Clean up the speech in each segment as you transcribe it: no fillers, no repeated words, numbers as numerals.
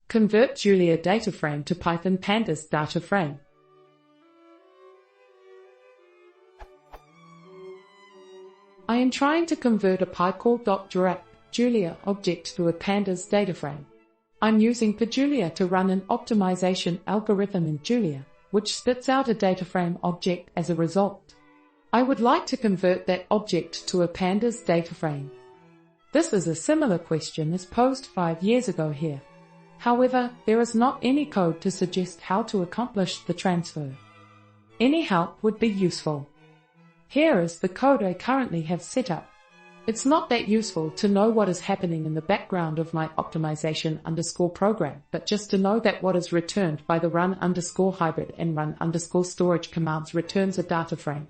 Convert Julia Dataframe to Python Pandas data frame. I am trying to convert a PyCall.Julia object to a Pandas data frame. I'm using PyJulia to run an optimization algorithm in Julia, which spits out a data frame object as a result. I would like to convert that object to a Pandas data frame. This is a similar question as posed 5 years ago here. However, there is not any code to suggest how to accomplish the transfer. Any help would be useful. Here is the code I currently have set up. It's not that useful to know what is happening in the background of my optimization_program, but just to know that what is returned by the run_hybrid and run_storage commands returns a data frame.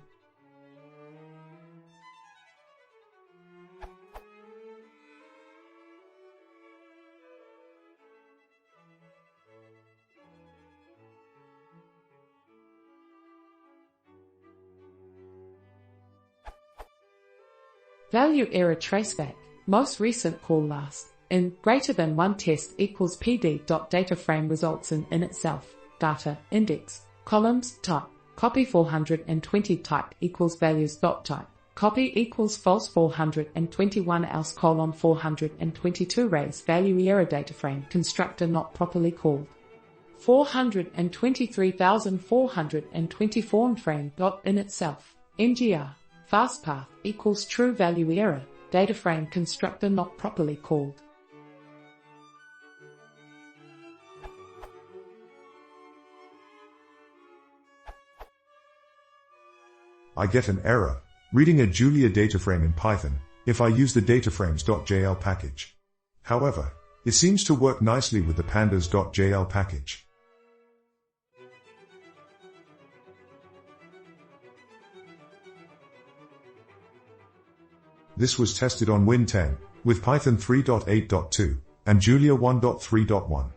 Value error traceback, most recent call last, in greater than 1 test equals pd.dataframe results in itself, data, index, columns, type, copy 420 type equals values.type, copy equals false 421 else colon 422 raise value error dataframe constructor not properly called. 423,424 frame dot in itself, mgr. Fastpath equals true value error, data frame constructor not properly called. I get an error reading a Julia dataframe in Python if I use the dataframes.jl package. However, it seems to work nicely with the pandas.jl package. This was tested on Win 10, with Python 3.8.2, and Julia 1.3.1.